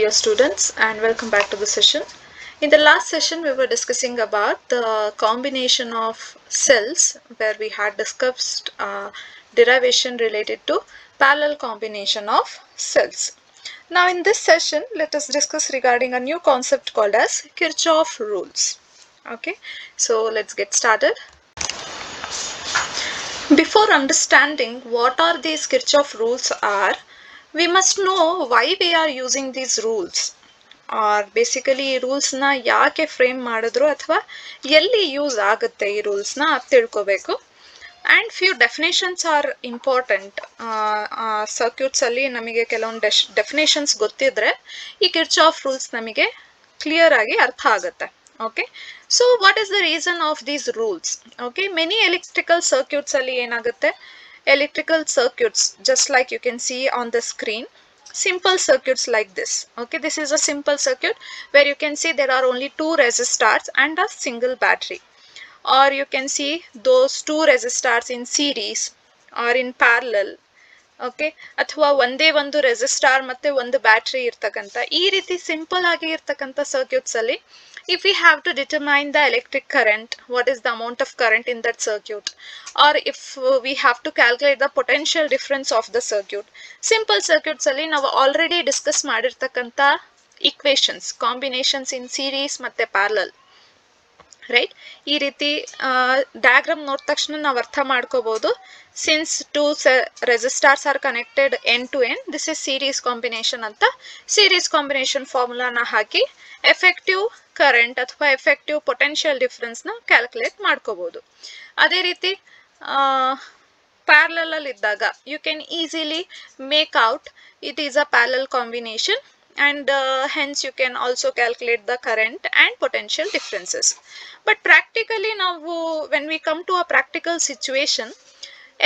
dear students, and welcome back to the session. In the last session we were discussing about the combination of cells, where we had discussed derivation related to parallel combination of cells. Now in this session let us discuss regarding a new concept called as Kirchhoff rules. Okay, so let's get started. Before understanding what are these Kirchhoff rules are, we must know why we are using these rules, or basically ಈ ರೂಲ್ಸ್ನ ಯಾಕೆ frame ಮಾಡಿದ್ರು ಅಥವಾ ಎಲ್ಲಿ use ಆಗುತ್ತೆ ಈ ರೂಲ್ಸ್ನ ಅದು ತಿಳ್ಕೋಬೇಕು. And few definitions are important. ಸರ್ಕ್ಯೂಟ್ಸಲ್ಲಿ ನಮಗೆ ಕೆಲವೊಂದು ಡೆಫಿನೇಷನ್ಸ್ ಗೊತ್ತಿದ್ರೆ ಈ ಕಿರ್ಚಾಫ್ ರೂಲ್ಸ್ ನಮಗೆ ಕ್ಲಿಯರ್ ಆಗಿ ಅರ್ಥ ಆಗುತ್ತೆ. Okay, so what is the reason of these rules? Okay, many electrical circuits alli enagutte, electrical circuits just like you can see on the screen, simple circuits like this. Okay, this is a simple circuit where you can see there are only two resistors and a single battery, or you can see those two resistors in series or in parallel. Okay, ಅಥವಾ ಒಂದೇ ಒಂದು ರೆಸಿಸ್ಟಾರ್ ಮತ್ತೆ ಒಂದು battery ಇರ್ತಕ್ಕಂಥ ಈ ರೀತಿ simple ಆಗಿ ಇರ್ತಕ್ಕಂಥ ಸರ್ಕ್ಯೂಟ್ಸ್ ಅಲ್ಲಿ if we have to determine the electric current, what is the amount of current in that circuit, or if we have to calculate the potential difference of the circuit, simple circuits alli ನಾವು already discuss ಮಾಡಿರ್ತಕ್ಕಂಥ equations, combinations in series ಮತ್ತೆ parallel, right. ಈ ರೀತಿ diagram ನೋಡಿದ ತಕ್ಷಣ ನಾವು ಅರ್ಥ ಮಾಡ್ಕೋಬಹುದು, since two resistors are connected end to end, this is series combination ಅಂತ ಸೀರೀಸ್ ಕಾಂಬಿನೇಷನ್ ಫಾರ್ಮುಲಾನ ಹಾಕಿ ಎಫೆಕ್ಟಿವ್ ಕರೆಂಟ್ ಅಥವಾ ಎಫೆಕ್ಟಿವ್ ಪೊಟೆನ್ಷಿಯಲ್ ಡಿಫ್ರೆನ್ಸ್ನ ಕ್ಯಾಲ್ಕುಲೇಟ್ ಮಾಡ್ಕೋಬಹುದು. ಅದೇ ರೀತಿ ಪ್ಯಾರಲಲ್ ಅಲ್ಲಿ ಇದ್ದಾಗ you can easily make out it is a parallel combination, and hence you can also calculate the current and potential differences. But practically now when we come to a practical situation,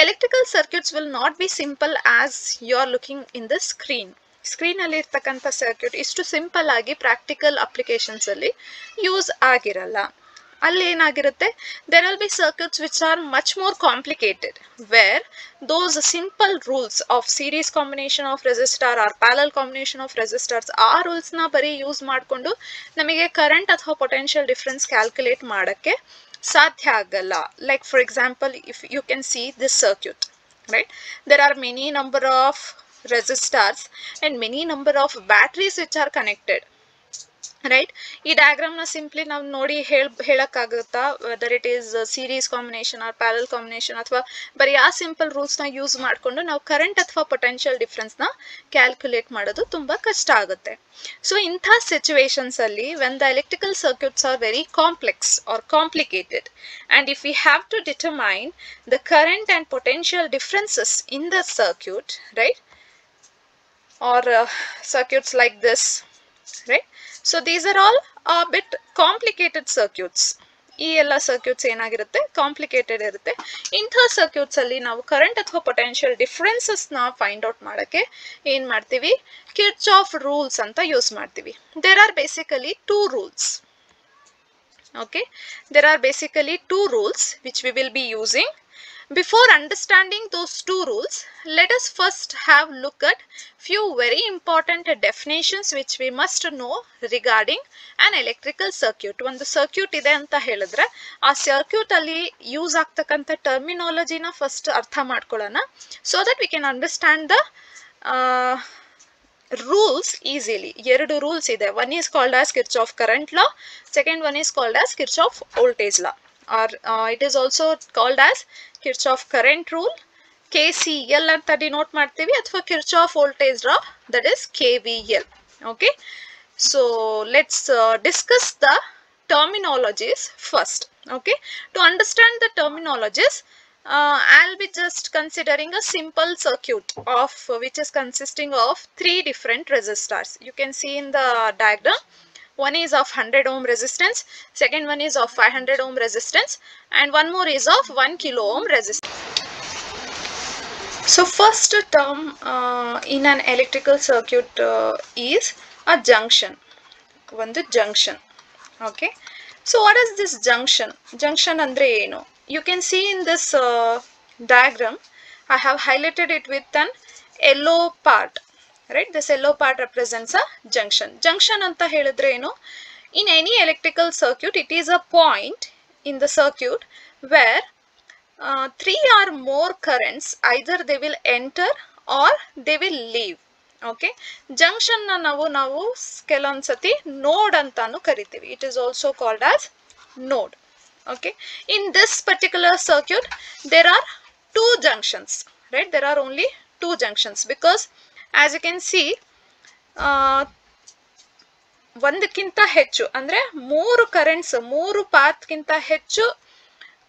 electrical circuits will not be simple as you are looking in the screen ಅಲ್ಲಿ ಇರ್ತಕ್ಕಂಥ circuit ಇಷ್ಟು simple ಆಗಿ practical applications ಅಲ್ಲಿ use ಆಗಿರಲ್ಲ. ಅಲ್ಲಿ ಏನಾಗಿರುತ್ತೆ, there will be circuits which are much more complicated, where those simple rules of series combination of resistor or parallel combination of resistors ಆ rules ನ ಬರೀ ಯೂಸ್ ಮಾಡಿಕೊಂಡು ನಮಗೆ ಕರೆಂಟ್ ಅಥವಾ ಪೊಟೆನ್ಷಿಯಲ್ ಡಿಫರೆನ್ಸ್ ಕ್ಯಾಲ್ಕುಲೇಟ್ ಮಾಡಕ್ಕೆ ಸಾಧ್ಯ ಆಗಲ್ಲ. Like for example, if you can see this circuit, right, there are many number of resistors and many number of batteries which are connected, right. ಈ diagram ನ simply ನಾವು ನೋಡಿ ಹೇಳಕ್ಕಾಗುತ್ತಾ whether it is series combination or parallel combination, ಅಥವಾ ಬರೀ ಆ simple rules ನ use ಮಾಡಿಕೊಂಡು ನಾವು ಕರೆಂಟ್ ಅಥವಾ ಪೊಟೆನ್ಷಿಯಲ್ ಡಿಫರೆನ್ಸ್ ನ ಕ್ಯಾಲ್ಕುಲೇಟ್ ಮಾಡೋದು ತುಂಬಾ ಕಷ್ಟ ಆಗುತ್ತೆ. ಸೊ ಇಂಥ ಸಿಚುವೇಶನ್ಸ್ ಅಲ್ಲಿ when the electrical circuits are very complex or complicated, and if we have to determine the current and potential differences in the circuit, right, or circuits like this, right? So these are all a bit complicated circuits. ಈ ಎಲ್ಲ circuits ಏನಾಗಿರುತ್ತೆ, complicated ಇರುತ್ತೆ. ಇಂಥ circuits ಅಲ್ಲಿ ನಾವು current ಅಥವಾ potential differences ನ find out ಮಾಡಕ್ಕೆ ಏನ್ ಮಾಡ್ತೀವಿ, ಕಿರ್ಚಾಫ್ ರೂಲ್ಸ್ ಅಂತ ಯೂಸ್ ಮಾಡ್ತೀವಿ. There are basically two rules. Okay, there are basically two rules which we will be using. Before understanding those two rules, let us first have look at few very important definitions which we must know regarding an electrical circuit. ಒಂದು circuit ಇದೆ ಅಂತ ಹೇಳಿದ್ರೆ ಆ circuit ಅಲ್ಲಿ use ಆಗ್ತಕ್ಕಂಥ ಟರ್ಮಿನಾಲಜಿನ first ಅರ್ಥ ಮಾಡ್ಕೊಳ್ಳೋಣ, so that we can understand the rules easily. ಎರಡು ರೂಲ್ಸ್ ಇದೆ. One is called as Kirchhoff current law, second one is called as Kirchhoff voltage law, or it is also called as Kirchhoff current rule, KCL ಅಂತ denote ಮಾಡ್ತೀವಿ, ಅಥವಾ Kirchhoff voltage law, that is KVL. Okay, so let's discuss the terminologies first. Okay, to understand the terminologies, I'll be just considering a simple circuit of which is consisting of three different resistors. You can see in the diagram, one is of 100 ohm resistance, second one is of 500 ohm resistance, and one more is of 1 kilo ohm resistance. So first term in an electrical circuit is a junction. One junction. Okay, so what is this junction? Junction andre eno? You can see in this diagram I have highlighted it with an yellow part. right? This yellow part represents a junction. Junction anta helidre enu, in any electrical circuit it is a point in the circuit where three or more currents either they will enter or they will leave. Okay, junction na ನಾವು ಕೆಲವೊಂದ್ಸತಿ node ಅಂತಾನು ಕರಿತೀವಿ. It is also called as node. Okay, in this particular circuit there are two junctions, right? There are only two junctions because as you can see ಒಂದಕ್ಕಿಂತ ಹೆಚ್ಚು ಅಂದ್ರೆ ಮೂರು currents, ಮೂರು ಪಾತ್ಗಿಂತ ಹೆಚ್ಚು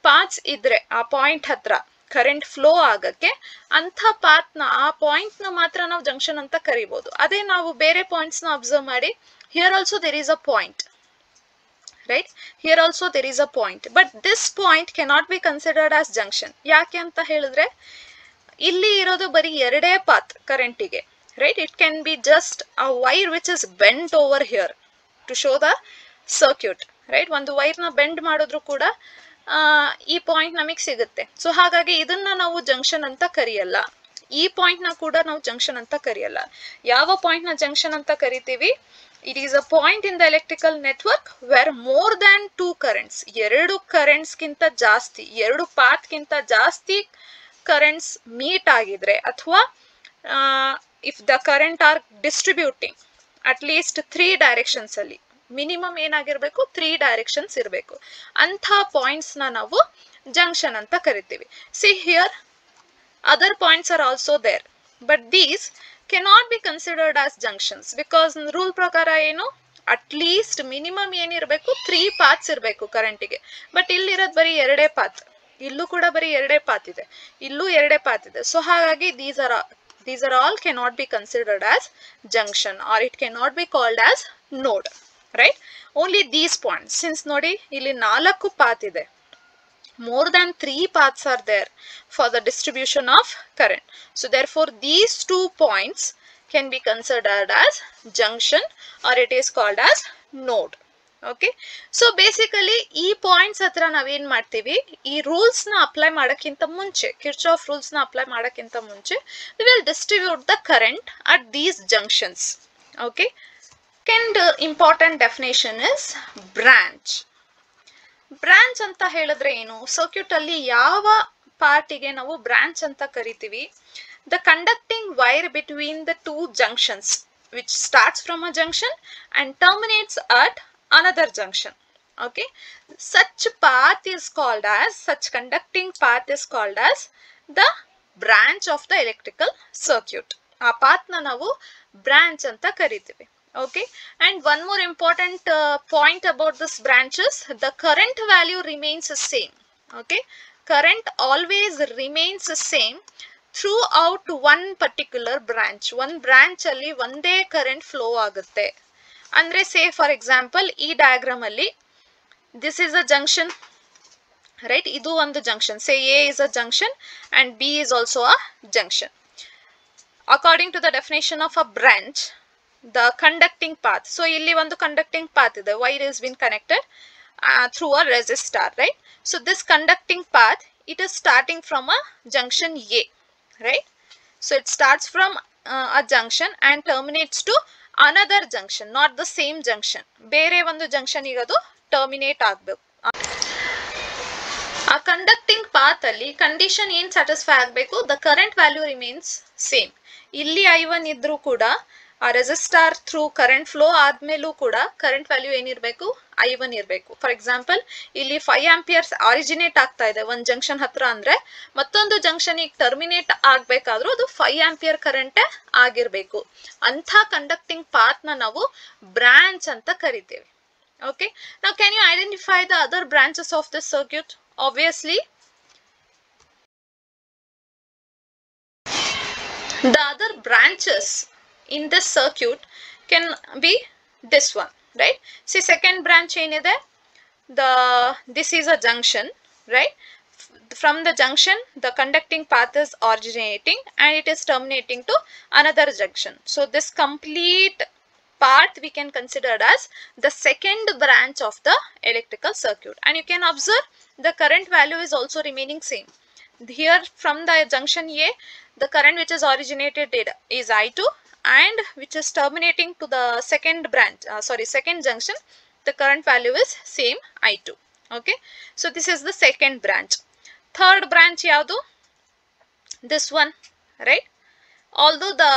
paths ಇದ್ರೆ ಆ ಪಾಯಿಂಟ್ ಹತ್ರ ಕರೆಂಟ್ ಫ್ಲೋ ಆಗಕ್ಕೆ ಅಂತ ಪಾತ್ನ, ಆ ಪಾಯಿಂಟ್ ನ ಮಾತ್ರ ನಾವು ಜಂಕ್ಷನ್ ಅಂತ ಕರಿಬಹುದು. ಅದೇ ನಾವು ಬೇರೆ ಪಾಯಿಂಟ್ಸ್ ನ ಅಬ್ಸರ್ವ್ ಮಾಡಿ, here also there is a point, right? Here also there is a point, but this point cannot be considered as junction. ಯಾಕೆ ಅಂತ ಹೇಳಿದ್ರೆ ಇಲ್ಲಿ ಇರೋದು ಬರೀ ಎರಡೇ path ಕರೆಂಟಿಗೆ, right? It can be just a wire which is bent over here to show the circuit, right? ಒಂದು wire ನ bend ಮಾಡಿದ್ರು ಕೂಡ ಈ ಪಾಯಿಂಟ್ ನಮಗೆ ಸಿಗುತ್ತೆ. ಸೊ ಹಾಗಾಗಿ ಇದನ್ನ ನಾವು ಜಂಕ್ಷನ್ ಅಂತ ಕರೆಯಲ್ಲ. ಈ ಪಾಯಿಂಟ್ ನ ಕೂಡ ನಾವು ಜಂಕ್ಷನ್ ಅಂತ ಕರೆಯಲ್ಲ. ಯಾವ ಪಾಯಿಂಟ್ ನ ಜಂಕ್ಷನ್ ಅಂತ ಕರಿತೀವಿ? It is a point in the electrical network where more than two currents, ಎರಡು ಕರೆಂಟ್ಸ್ ಗಿಂತ ಜಾಸ್ತಿ, ಎರಡು ಪಾತ್ ಗಿಂತ ಜಾಸ್ತಿ ಕರೆಂಟ್ಸ್ ಮೀಟ್ ಆಗಿದ್ರೆ, ಅಥವಾ if the current R distributing at least 3 directions ಅಲ್ಲಿ, ಮಿನಿಮಮ್ ಏನಾಗಿರ್ಬೇಕು 3 ಡೈರೆಕ್ಷನ್ಸ್ ಇರಬೇಕು, ಅಂಥ ಪಾಯಿಂಟ್ಸ್ ನ ನಾವು ಜಂಕ್ಷನ್ ಅಂತ ಕರಿತೀವಿ. See here other points are also there, but these cannot be considered as junctions because rule ಪ್ರಕಾರ ಏನು, ಅಟ್ ಲೀಸ್ಟ್ ಮಿನಿಮಮ್ ಏನಿರಬೇಕು 3 ಪಾತ್ಸ್ ಇರಬೇಕು ಕರೆಂಟಿಗೆ. ಬಟ್ ಇಲ್ಲಿ ಇರೋದು ಬರೀ ಎರಡೇ ಪಾತ್, ಇಲ್ಲೂ ಕೂಡ ಬರೀ ಎರಡೇ ಪಾತ್ ಇದೆ, ಇಲ್ಲೂ ಎರಡೇ ಪಾತ್ ಇದೆ. ಸೊ ಹಾಗಾಗಿ these are all cannot be considered as junction or it cannot be called as node, right? Only these points, since ನೋಡಿ ಇಲ್ಲಿ 4 ಪಾತ್ ಇದೆ, more than 3 paths are there for the distribution of current. So therefore these 2 points can be considered as junction or it is called as node. Okay, so basically ಈ points ಹತ್ರ ನಾವೇನ್ ಮಾಡ್ತೀವಿ, ಈ rules ನ apply ಮಾಡಕ್ಕಿಂತ ಮುಂಚೆ, Kirchhoff rules ನ apply ಮಾಡಕ್ಕಿಂತ ಮುಂಚೆ we will distribute the current at these junctions. Okay, second important definition is branch. Branch ಅಂತ ಹೇಳಿದ್ರೆ ಏನು? ಸರ್ಕ್ಯೂಟ್ ಅಲ್ಲಿ ಯಾವ ಪಾರ್ಟಿಗೆ ನಾವು ಬ್ರಾಂಚ್ ಅಂತ ಕರಿತೀವಿ? The conducting wire between the 2 junctions which starts from a junction and terminates at another junction. Okay, such path is called as, such conducting path is called as the branch of the electrical circuit. ಆ path ನ ನಾವು branch ಅಂತ ಕರಿತೀವಿ. Okay, and one more important point about this branches, the current value remains the same. Okay, current always remains the same throughout one particular branch. One branch alli ಒಂದೇ current flow ಆಗುತ್ತೆ. ಅಂದ್ರೆ say for example ಈ diagram ಅಲ್ಲಿ this is a junction, right? ಇದು ಒಂದು junction, say A is a junction and B is also a junction. According to the definition of a branch, the conducting path, so ಇಲ್ಲಿ ಒಂದು conducting path ಇದೆ, wire has been connected through a resistor, right? So this conducting path, it is starting from a junction A, right? So it starts from a junction and terminates to another junction, not the same junction. ಬೇರೆ ಒಂದು junction ಗೆ ಅದು terminate ಆಗಬೇಕು. ಆ conducting path ಅಲ್ಲಿ condition ಏನ್ satisfy ಆಗಬೇಕು? The current value remains same. ಇಲ್ಲಿ I1 ಇದ್ರೂ ಕೂಡ ಆ ರೆಸಿಸ್ಟಾರ್ ಥ್ರೂ ಕರೆಂಟ್ ಫ್ಲೋ ಆದ್ಮೇಲೂ ಕೂಡ ಕರೆಂಟ್ ವ್ಯಾಲ್ಯೂ ಏನಿರಬೇಕು? I1 ಇರಬೇಕು. ಫಾರ್ ಎಕ್ಸಾಂಪಲ್ ಇಲ್ಲಿ 5 ಆಂಪಿಯರ್ಸ್ ಆರಿಜಿನೇಟ್ ಆಗ್ತಾ ಇದೆ ಒಂದ್ ಜಂಕ್ಷನ್ ಹತ್ರ, ಅಂದ್ರೆ ಮತ್ತೊಂದು ಜಂಕ್ಷನ್ ಈಗ ಟರ್ಮಿನೇಟ್ ಆಗ್ಬೇಕಾದ್ರೂ ಅದು 5 ಆಂಪಿಯರ್ ಕರೆಂಟ್ ಆಗಿರ್ಬೇಕು. ಅಂತ ಕಂಡಕ್ಟಿಂಗ್ ಪಾತ್ ನ ನಾವು ಬ್ರಾಂಚ್ ಅಂತ ಕರಿತೇವೆ. Okay, now can you identify the other branches of this circuit? Obviously the other branches in this circuit can be this one, right? See, second branch ಏನide, this is a junction, right? From the junction the conducting path is originating and it is terminating to another junction. So this complete part we can consider as the second branch of the electrical circuit, and you can observe the current value is also remaining same. Here from the junction A, the current which is originated is I2 and which is terminating to the second branch, second junction, the current value is same I2. Okay, so this is the second branch. Third branch yavdu? This one, right? Although the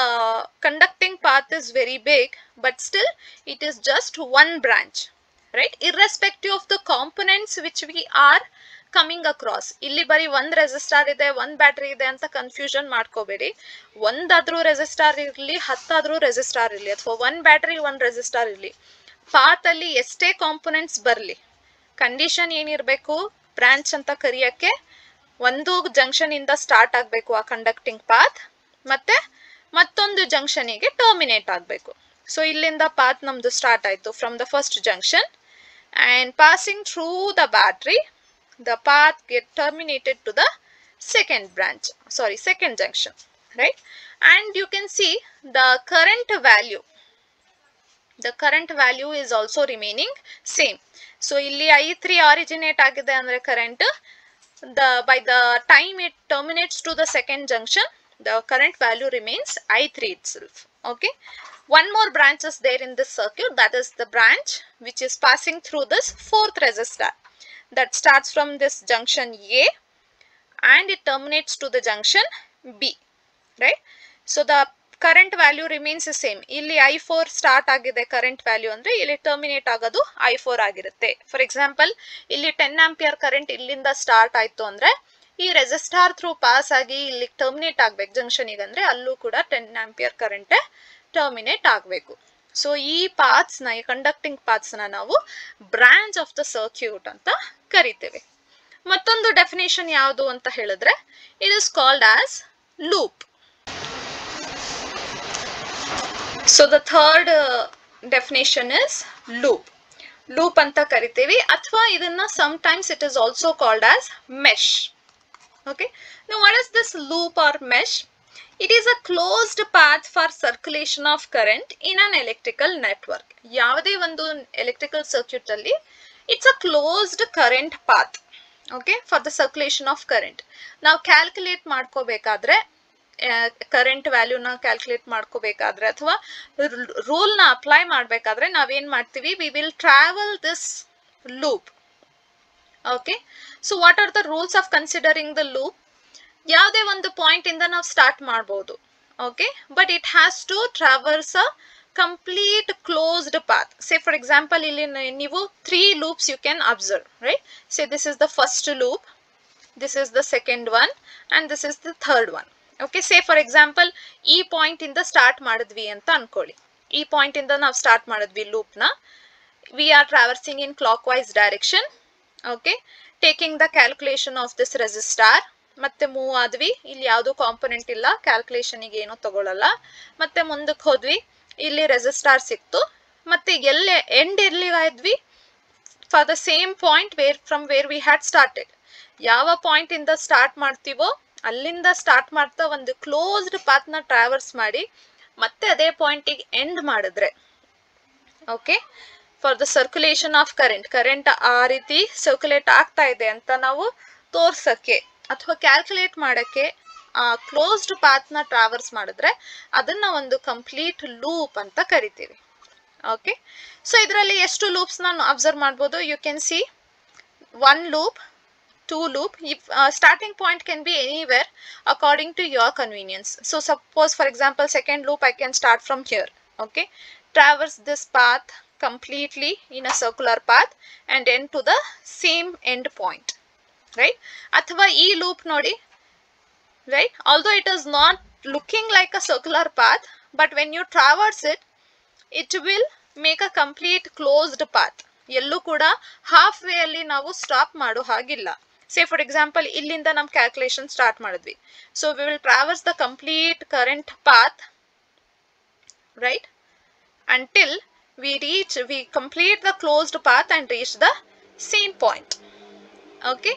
conducting path is very big, but still it is just one branch, right? Irrespective of the components which we are coming across. Illi bari one resistor ide, one battery ide anta confusion ಮಾಡ್ಕೋಬೇಡಿ. ಒಂದಾದ್ರೂ resistor ಇರಲಿ, 10 ಆದ್ರೂ resistor ಇರಲಿ, ಅಥವಾ one battery one resistor ಇರಲಿ, path ಅಲ್ಲಿ ಎಷ್ಟೇ components ಬರಲಿ, condition ಏನಿರಬೇಕು, ಬ್ರಾಂಚ್ ಅಂತ ಕರೆಯಕ್ಕೆ ಒಂದು ಜಂಕ್ಷನ್ ಇಂದ ಸ್ಟಾರ್ಟ್ ಆಗಬೇಕು ಆ ಕಂಡಕ್ಟಿಂಗ್ ಪಾತ್, ಮತ್ತೆ ಮತ್ತೊಂದು ಜಂಕ್ಷನ್ ಗೆ ಟರ್ಮಿನೇಟ್ ಆಗಬೇಕು. ಸೊ ಇಲ್ಲಿಂದ ಪಾತ್ ನಮ್ದು ಸ್ಟಾರ್ಟ್ ಆಯ್ತು from the first junction and passing through the battery, the path get terminated to the second branch, second junction, right? And you can see the current value is also remaining same. So illi I3 originate agide andre current, by the time it terminates to the second junction, the current value remains I3 itself. Okay, one more branch is there in this circuit, that is the branch which is passing through this fourth resistor, that starts from this junction A and it terminates to the junction B, right? So the current value remains the same. Illi I4 start agide current value andre illi terminate agadu I4 ಆಗಿರುತ್ತೆ. For example, illi 10 ampere current illinda start ಆಯ್ತು ಅಂದ್ರೆ ಈ ರೆಸಿಸ್ಟಾರ್ through pass ಆಗಿ ಇಲ್ಲಿ terminate ಆಗ್ಬೇಕು junction ಗೆ ಅಂದ್ರೆ ಅಲ್ಲೂ ಕೂಡ 10 ಆಂಪಿಯರ್ ಕರೆಂಟ್ ಟರ್ಮಿನೇಟ್ ಆಗಬೇಕು. ಸೊ ಈ ಪಾತ್ಸ್ ನ, ಈ ಕಂಡಕ್ಟಿಂಗ್ ಪಾತ್ಸ್ ನ ನಾವು ಬ್ರಾಂಚ್ ಆಫ್ ದ ಸರ್ಕ್ಯೂಟ್ ಅಂತ ಕರಿತೇವೆ. ಮತ್ತೊಂದು ಡೆಫಿನೇಷನ್ ಯಾವುದು ಅಂತ ಹೇಳಿದ್ರೆ, it is called as loop. So the third definition is loop. Loop ಅಂತ ಕರಿತೀವಿ, ಅಥವಾ ಇದನ್ನ sometimes it is also called as mesh. Okay, now what is this loop or mesh? It is a closed path for circulation of current in an electrical network. ಯಾವುದೇ ಒಂದು electrical circuit ಅಲ್ಲಿ it's a closed current path, okay, for the circulation of current. ನಾವು calculate ಮಾಡ್ಕೋಬೇಕಾದ್ರೆ, current ವ್ಯಾಲ್ಯೂನ calculate ಮಾಡ್ಕೋಬೇಕಾದ್ರೆ ಅಥವಾ rule ನ apply ಮಾಡಬೇಕಾದ್ರೆ ನಾವೇನ್ ಮಾಡ್ತೀವಿ, we will travel this loop. Okay, so what are the rules of considering the loop? ಯಾವುದೇ ಒಂದು ಪಾಯಿಂಟ್ ಇಂದ ನಾವು ಸ್ಟಾರ್ಟ್ ಮಾಡಬಹುದು, okay, but it has to traverse a complete closed path. Say for example ಇಲ್ಲಿ ನೀವು 3 loops you can observe, right? Say this is the first loop, this is the second one, and this is the third one. Okay, say for example ಈ point ಇಂದ start ಮಾಡಿದ್ವಿ ಅಂತ ಅನ್ಕೊಳ್ಳಿ. ಈ point ಇಂದ ನಾವು ಸ್ಟಾರ್ಟ್ ಮಾಡಿದ್ವಿ ಲೂಪ್ ನ. we are traversing in clockwise direction, okay, taking the calculation of this resistor. ಮತ್ತೆ ಮೂವ್ ಆದ್ವಿ, ಇಲ್ಲಿ ಯಾವುದು ಕಾಂಪೊನೆಂಟ್ ಇಲ್ಲ, ಕ್ಯಾಲ್ಕುಲೇಷನ್ ಗೆ ಏನು ತಗೊಳ್ಳಲ್ಲ. ಮತ್ತೆ ಮುಂದಕ್ಕೆ ಹೋದ್ವಿ, ಇಲ್ಲಿ ರೆಸಿಸ್ಟಾರ್ ಸಿಕ್ತು. ಮತ್ತೆ ಎಲ್ಲಿ ಎಂಡ್ ಎಲ್ಲಿ ಆದ್ವಿ, for the same point from where we had started. ಯಾವ ಪಾಯಿಂಟ್ ಇಂದ ಸ್ಟಾರ್ಟ್ ಮಾಡ್ತೀವೋ ಅಲ್ಲಿಂದ ಸ್ಟಾರ್ಟ್ ಮಾಡ್ತಾ ಒಂದು ಕ್ಲೋಸ್ಡ್ ಪಾತ್ ನ ಟ್ರಾವರ್ಸ್ ಮಾಡಿ ಮತ್ತೆ ಅದೇ ಪಾಯಿಂಟಿಗೆ ಎಂಡ್ ಮಾಡಿದ್ರೆ, okay, for the circulation of current ಆ ರೀತಿ ಸರ್ಕ್ಯುಲೇಟ್ ಆಗ್ತಾ ಇದೆ ಅಂತ ನಾವು ತೋರ್ಸಕ್ಕೆ ಅಥವಾ ಕ್ಯಾಲ್ಕುಲೇಟ್ ಮಾಡಕ್ಕೆ ಆ ಕ್ಲೋಸ್ಡ್ ಪಾತ್ ನ ಟ್ರಾವರ್ಸ್ ಮಾಡಿದ್ರೆ ಅದನ್ನ ಒಂದು ಕಂಪ್ಲೀಟ್ ಲೂಪ್ ಅಂತ ಕರಿತೀವಿ. ಓಕೆ, ಸೊ ಇದರಲ್ಲಿ ಎಷ್ಟು ಲೂಪ್ಸ್ ನಾನು ಅಬ್ಸರ್ವ್ ಮಾಡ್ಬೋದು? You can see 1 loop, 2 loop. If starting point can be anywhere according to your convenience. So suppose for example second loop I can start from here, okay, traverse this path completely in a circular path and end to the same end point, right? Athava ee loop nodi, right, although it is not looking like a circular path, but when you traverse it, it will make a complete closed path. ಎಲ್ಲೂ ಕೂಡ half way ಅಲ್ಲಿ ನಾವು stop ಮಾಡೋ ಹಾಗಿಲ್ಲ. ಸೇ for example ಇಲ್ಲಿಂದ ನಮ್ calculation start ಮಾಡಿದ್ವಿ, so we will traverse the complete current path, right, until we complete the closed path and reach the same point. Okay,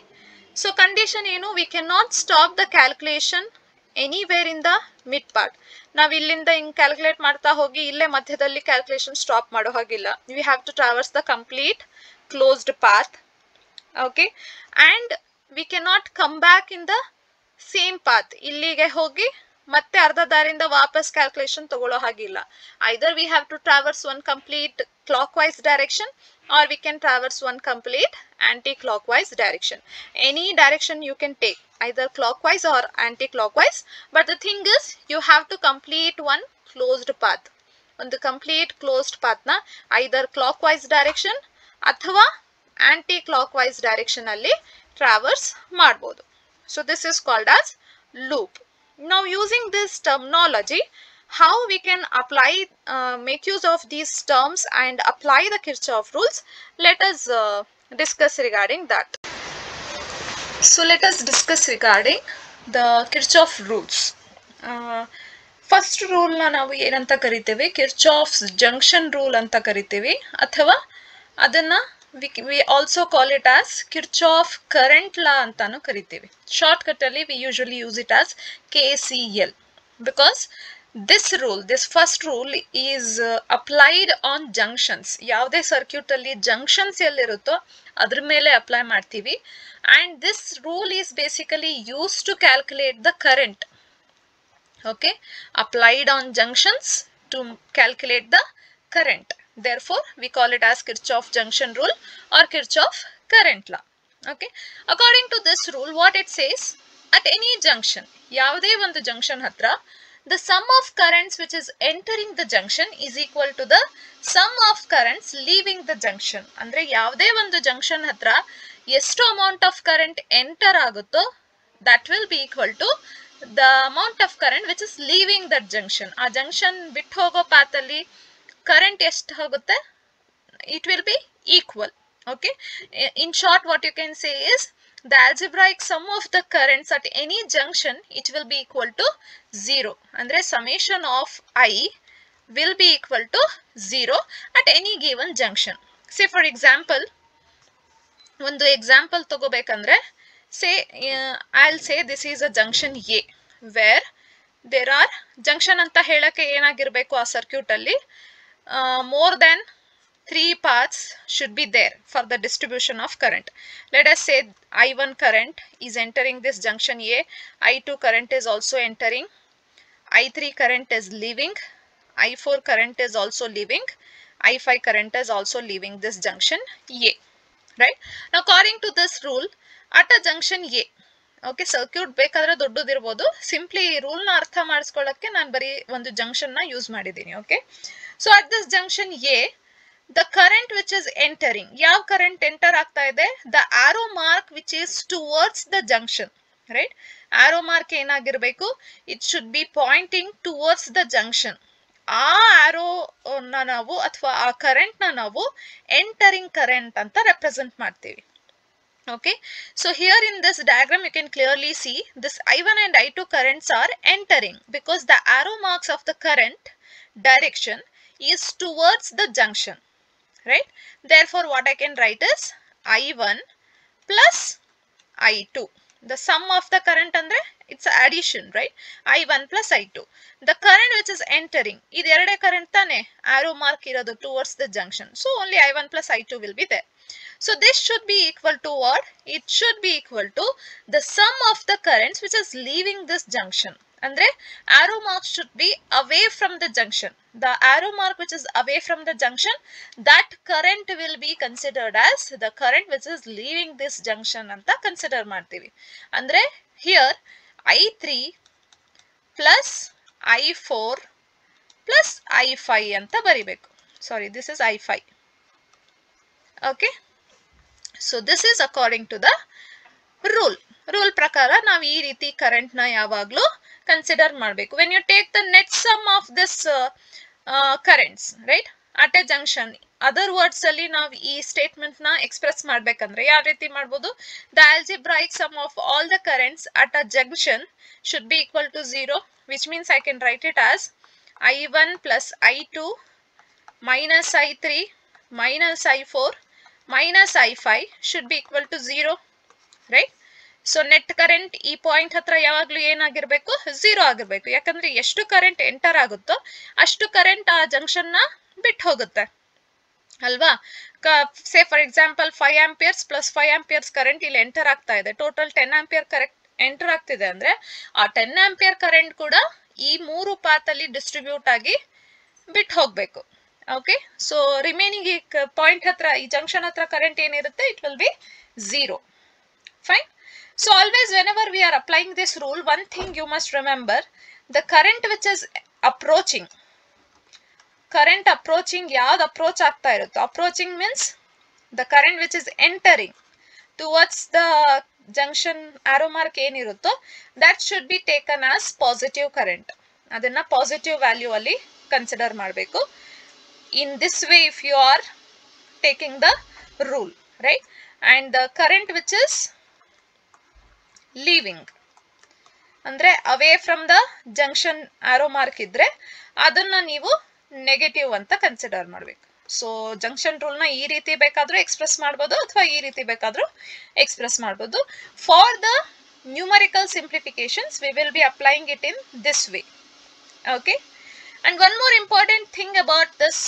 so condition ಏನು, we cannot stop the calculation anywhere in the mid part. ನಾವು ಇಲ್ಲಿಂದ ಹಿಂಗ್ calculate ಮಾಡ್ತಾ ಹೋಗಿ ಇಲ್ಲೇ ಮಧ್ಯದಲ್ಲಿ calculation stop ಮಾಡೋ ಹಾಗಿಲ್ಲ. we have to traverse the complete closed path, okay, and we cannot come back in the same path. ಇಲ್ಲಿಗೆ ಹೋಗಿ ಮತ್ತೆ ಅರ್ಧ ದಾರಿಯಿಂದ ವಾಪಸ್ ಕ್ಯಾಲ್ಕುಲೇಷನ್ ತಗೊಳ್ಳೋ ಹಾಗಿಲ್ಲ. Either we have to traverse one complete clockwise direction or we can traverse one complete anti-clockwise direction. Any direction you can take, either clockwise or anti-clockwise, but the thing is you have to complete one closed path. ಒಂದು complete closed path ನ ಐದರ್ clockwise direction ಅಥವಾ aunty clockwise direction ಅಲ್ಲಿ traverse ಮಾಡಬಹುದು. So this is called as loop. Now using this terminology, how we can apply, make use of these terms and apply the Kirchhoff rules, let us discuss regarding that. So let us discuss regarding the Kirchhoff rules. First rule na ನಾವು ಏನಂತ ಕರಿತೇವೆ, Kirchhoff's junction rule ಅಂತ ಕರಿತೇವೆ, ಅಥವಾ ಅದನ್ನ we also call it as Kirchhoff current law ಅಂತಾನು ಕರಿತೇವೆ. Shortcut ಅಲ್ಲಿ we usually use it as KCL because this rule, this first rule is applied on junctions. ಯಾವುದೇ ಸರ್ಕ್ಯೂಟ್ ಅಲ್ಲಿ junctions ಎಲ್ಲಿರುತ್ತೋ ಅದ್ರ ಮೇಲೆ ಅಪ್ಲೈ ಮಾಡ್ತೀವಿ. And this rule is basically used to calculate the current. Okay, applied on junctions to calculate the current. Therefore, we call it as Kirchhoff junction rule or Kirchhoff current law. Okay, according to this rule, what it says, at any junction, ಯಾವುದೇ ಒಂದು junction ಹತ್ರ, the sum of currents which is entering the junction is equal to the sum of currents leaving the junction. ಅಂದ್ರೆ ಯಾವುದೇ ಒಂದು junction ಹತ್ರ ಎಷ್ಟು amount of current enter ಆಗುತ್ತೋ that will be equal to the amount of current which is leaving that junction. ಆ junction ಬಿಟ್ಟು ಹೋಗೋ path ಅಲ್ಲಿ current ಎಷ್ಟು ಹೋಗುತ್ತೆ, it will be equal. Okay, in short what you can say is the algebraic sum of the currents at any junction, it will be equal to 0. Andre summation of I will be equal to 0 at any given junction. Say for example, ಒಂದು example ತಗೋಬೇಕಂದ್ರೆ, say I'll say this is a junction A where there are junction ಅಂತ ಹೇಳಕ್ಕೆ ಏನಾಗಿರಬೇಕು ಆ circuit ಅಲ್ಲಿ more than 3 paths should be there for the distribution of current. Let us say I1 current is entering this junction A, I2 current is also entering, I3 current is leaving, I4 current is also leaving, I5 current is also leaving this junction A. Right? Now according to this rule, at a junction A, okay, circuit ಬೇಕಾದ್ರೆ ದೊಡ್ಡದಿರಬಹುದು, simply rule ನ ಅರ್ಥ ಮಾಡಿಸ್ಕೊಳ್ಳಕ್ಕೆ ನಾನು ಬರೀ ಒಂದು junction ನ use ಮಾಡಿದ್ದೀನಿ. Okay, so at this junction A, the current which is entering, ಯಾವ current enter ಆಗ್ತಾ ಇದೆ, the arrow mark which is towards the junction, right? Arrow mark ಏನಾಗಿರಬೇಕು, it should be pointing towards the junction. ಆ arrow ನ ನಾವು ಅಥವಾ ಆ current ನ ನಾವು entering current ಅಂತ represent ಮಾಡ್ತೀವಿ. Okay, so here in this diagram you can clearly see this I1 and I2 currents are entering because the arrow marks of the current direction is towards the junction, right? Therefore what I can write is I1 plus I2. The sum of the current andre it's addition, right? I1 plus I2. The current which is entering, idu erade current tane, arrow mark irodu towards the junction, so only I1 plus I2 will be there. So this should be equal to what? It should be equal to the sum of the currents which is leaving this junction. Andre arrow mark should be away from the junction. The arrow mark which is away from the junction, that current will be considered as the current which is leaving this junction anta consider ಮಾಡ್ತೀವಿ. ಅಂದ್ರೆ here I3 plus I4 plus I5 ಅಂತ ಬರಿಬೇಕು. Sorry, this is I5. Okay, so this is according to the rule. Rule ಪ್ರಕಾರ ನಾವು ಈ ರೀತಿ current ನ ಯಾವಾಗಲೂ ಕನ್ಸಿಡರ್ ಮಾಡಬೇಕು. when you take the net sum of this currents, right, at a junction, other words ಅಲ್ಲಿ ನಾವು ಈ ಸ್ಟೇಟ್ಮೆಂಟ್ ನ ಎಕ್ಸ್ಪ್ರೆಸ್ ಮಾಡಬೇಕಂದ್ರೆ ಯಾವ ರೀತಿ ಮಾಡಬಹುದು, the algebraic sum of all the currents at a junction should be equal to 0, which means I can write it as I1 plus I2 minus I3 minus I4 minus I5 should be equal to 0, right? So net current ಈ point ಹತ್ರ ಯಾವಾಗಲೂ ಏನಾಗಿರಬೇಕು, 0 ಆಗಿರಬೇಕು. ಯಾಕಂದ್ರೆ ಎಷ್ಟು current enter ಆಗುತ್ತೋ ಅಷ್ಟು current ಆ ಜಂಕ್ಷನ್ ನ ಬಿಟ್ಟು ಹೋಗುತ್ತೆ ಅಲ್ವಾ. ಸೇ for example 5 amperes plus 5 amperes current ಇಲ್ಲಿ ಎಂಟರ್ ಆಗ್ತಾ ಇದೆ, ಟೋಟಲ್ 10 ampere ಕರೆಕ್ಟ್ ಎಂಟರ್ ಆಗ್ತಿದೆ ಅಂದ್ರೆ ಆ 10 ampere ಕರೆಂಟ್ ಕೂಡ ಈ 3 ಪಾತ್ ಅಲ್ಲಿ ಡಿಸ್ಟ್ರಿಬ್ಯೂಟ್ ಆಗಿ ಬಿಟ್ಟು ಹೋಗಬೇಕು. ಓಕೆ, ಸೊ ರಿಮೈನಿಂಗ್ ಈ ಪಾಯಿಂಟ್ ಹತ್ರ, ಈ ಜಂಕ್ಷನ್ ಹತ್ರ ಕರೆಂಟ್ ಏನಿರುತ್ತೆ, it will B 0. Fine. So always whenever we are applying this rule, one thing you must remember, the current which is approaching, ಯಾವ್ದು ಅಪ್ರೋಚ್ ಆಗ್ತಾ ಇರುತ್ತೋ, approaching means the current which is entering towards the junction arrow mark ಏನಿರುತ್ತೋ, that should be taken as positive current. ಅದನ್ನ positive value ಅಲ್ಲಿ consider ಮಾಡಬೇಕು. In this way if you are taking the rule, right? And the current which is leaving ಅಂದ್ರೆ away from the junction arrow mark ಇದ್ರೆ ಅದನ್ನ ನೀವು negative ಅಂತ consider ಮಾಡಬೇಕು. So junction rule ನ ಈ ರೀತಿ ಬೇಕಾದ್ರೂ ಎಕ್ಸ್ಪ್ರೆಸ್ ಮಾಡಬಹುದು ಅಥವಾ ಈ ರೀತಿ ಬೇಕಾದ್ರೂ ಎಕ್ಸ್ಪ್ರೆಸ್ ಮಾಡಬಹುದು. For the numerical simplifications we will be applying it in this way. Okay, and one more important thing about this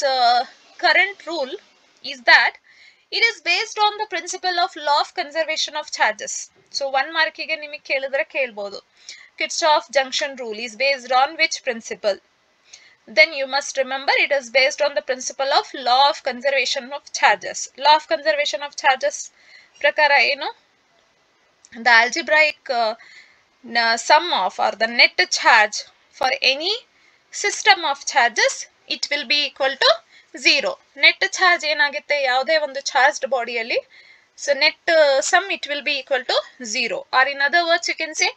current rule is that it is based on the principle of law of conservation of charges. So 1 ಮಾರ್ಕಿಗೆ ನಿಮಗೆ ಕೇಳಿದ್ರೆ ಕೇಳಬಹುದು, Kirchhoff junction rule is based on which principle? Then you must remember it is based on the principle of law of conservation of charges. Law of conservation of charges ಪ್ರಕಾರ ಏನು, the algebraic sum of or the net charge for any system of charges, it will be equal to 0. net charge ಏನಾಗುತ್ತೆ, ಯಾವುದೇ ಒಂದು charged ಬಾಡಿಯಲ್ಲಿ, so net sum it will be equal to 0. Or in other words you can say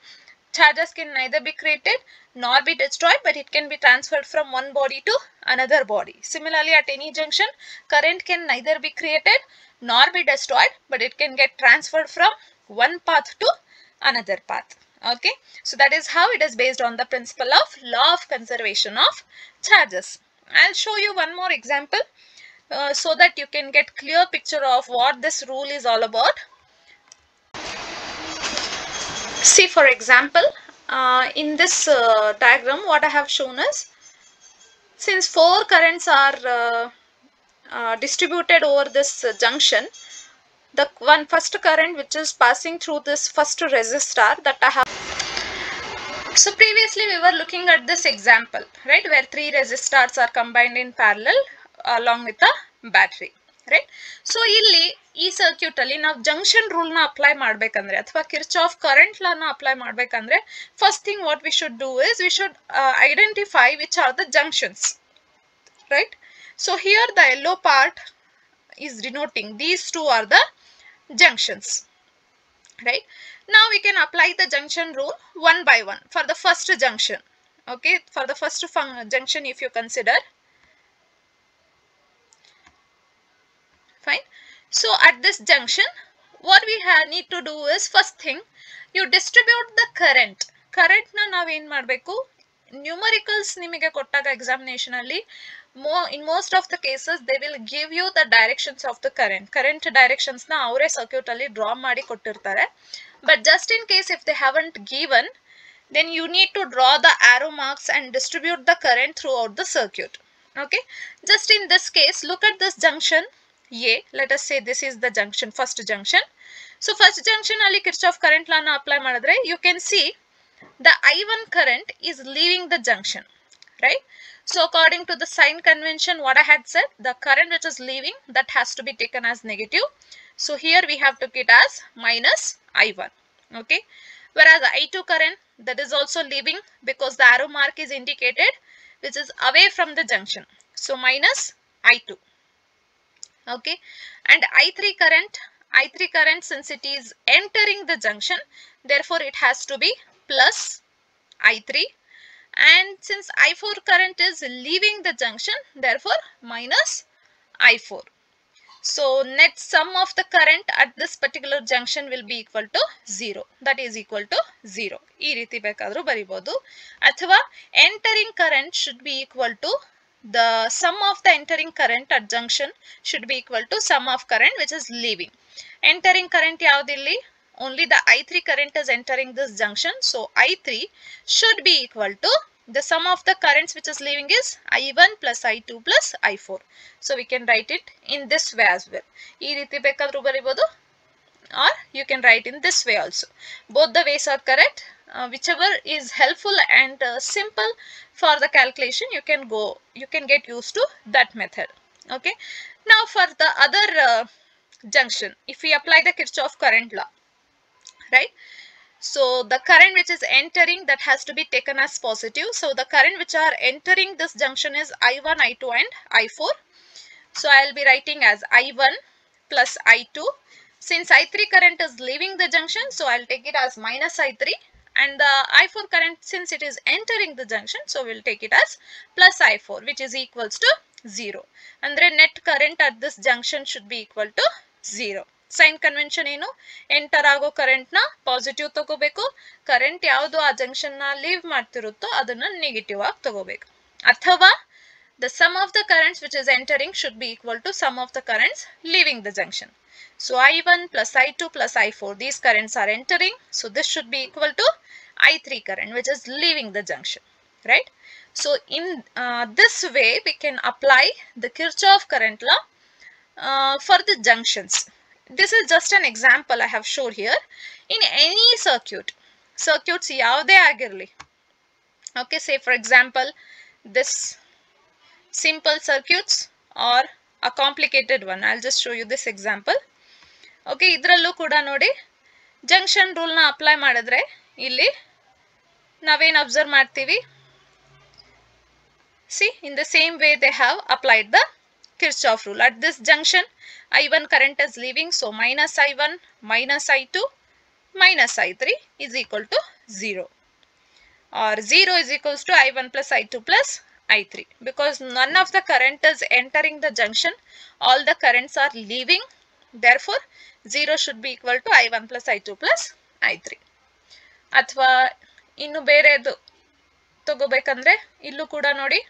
charges can neither be created nor be destroyed, but it can be transferred from one body to another body. Similarly, at any junction, current can neither be created nor be destroyed, but it can get transferred from one path to another path. Okay, so that is how it is based on the principle of law of conservation of charges. I'll show you one more example so that you can get clear picture of what this rule is all about. See, for example, in this diagram what I have shown is, since 4 currents are distributed over this junction, the first current which is passing through this first resistor that I have. So previously we were looking at this example, right, where 3 resistors are combined in parallel along with a battery, right? So ಇಲ್ಲಿ ಈ circuit ಅಲ್ಲಿ ನಾವು junction rule ನ apply ಮಾಡ್ಬೇಕಂದ್ರೆ ಅಥವಾ Kirchhoff current law ನ apply ಮಾಡ್ಬೇಕಂದ್ರೆ, first thing what we should do is we should identify which are the junctions, right? So here the yellow part is denoting these two are the junctions, right? Now we can apply the junction rule one by one for the first junction. Okay, for the first junction if you consider, fine. So at this junction what we need to do is, first thing you distribute the current. na ನಾವು ಏನು ಮಾಡಬೇಕು, numericals ನಿಮಗೆ ಕೊಟ್ಟಾಗ examination ಅಲ್ಲಿ in most of the cases they will give you the directions of the current directions na avare circuit alli draw ಮಾಡಿ ಕೊಟ್ಟಿರ್ತಾರೆ. But just in case if they haven't given, then you need to draw the arrow marks and distribute the current throughout the circuit. Okay, just in this case look at this junction A. Let us say this is the junction, first junction. So first junction alli Kirchhoff current law na apply madidre you can see the I1 current is leaving the junction, right? So according to the sign convention what I had said, the current which is leaving, that has to be taken as negative. So here we have took it as minus I1. Okay, whereas the I2 current, that is also leaving because the arrow mark is indicated which is away from the junction, so minus I2. Okay, and I3 current since it is entering the junction, therefore it has to be plus I3, and since I4 current is leaving the junction, therefore minus I4. So net sum of the current at this particular junction will be equal to 0, that is equal to 0. ಈ ರೀತಿ ಬೇಕಾದರೂ ಬರಿಬಹುದು. ಅಥವಾ entering current should be equal to the sum of the entering current at junction should be equal to sum of current which is leaving. Entering current ಯಾವ್ದಿಲ್ಲಿ, only the I3 current is entering this junction, so I3 should be equal to the sum of the currents which is leaving is I1 plus I2 plus I4. So we can write it in this way as well. ಈ ರೀತಿ ಬೇಕಾದರೂ ಬರಿಬಹುದು, or you can write in this way also. Both the ways are correct. whichever is helpful and simple for the calculation, you can get used to that method. Okay, now for the other junction, if we apply the Kirchhoff current law, right? So the current which is entering, that has to be taken as positive. So the current which are entering this junction is I1, I2 and I4. So I will be writing as I1 plus I2. Since I3 current is leaving the junction, so I will take it as minus I3, and the I4 current, since it is entering the junction, so we will take it as plus I4, which is equals to 0. Andre net current at this junction should be equal to 0. Sign convention ಏನು, enter ಆಗೋ current ನ positive ತಗೋಬೇಕು, current ಯಾವುದು ಆ junction ನ leave ಮಾಡ್ತಿರುತ್ತೋ ಅದನ್ನ negative ಆಗಿ ತಗೋಬೇಕು. ಅಥವಾ the sum of the currents which is entering should be equal to sum of the currents leaving the junction. So I1 plus I2 plus I4, these currents are entering, so this should be equal to I3 current which is leaving the junction, right? So in this way we can apply the Kirchhoff current law for the junctions. This is just an example I have shown here. In any circuits yavade agirli, okay, say for example this simple circuits or a complicated one, I'll just show you this example. Okay, idrallu kuda nodi junction rule na apply madidre illi naven observe martivi. See, in the same way they have applied the Kirchhoff rule. At this junction I1 current is leaving, so minus I1 minus I2 minus I3 is equal to 0, or 0 is equals to I1 plus I2 plus I3, because none of the current is entering the junction, all the currents are leaving, therefore 0 should be equal to I1 plus I2 plus I3. ಅಥವಾ ಇನ್ನು ಬೇರೆದು ತಗೋಬೇಕಂದ್ರೆ ಇಲ್ಲೂ ಕೂಡ ನೋಡಿ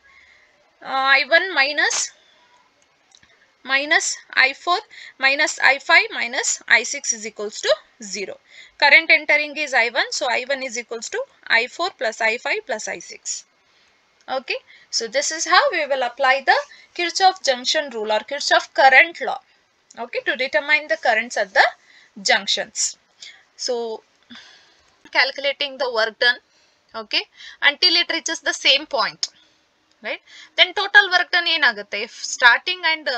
I1 minus I4 minus I5 minus I6 is equals to 0. Current entering is I1, so I1 is equals to I4 plus I5 plus I6. Okay, so this is how we will apply the Kirchhoff junction rule or Kirchhoff current law, okay, to determine the currents at the junctions. So calculating the work done, okay, until it reaches the same point, right? Then total work done enagutte, if starting and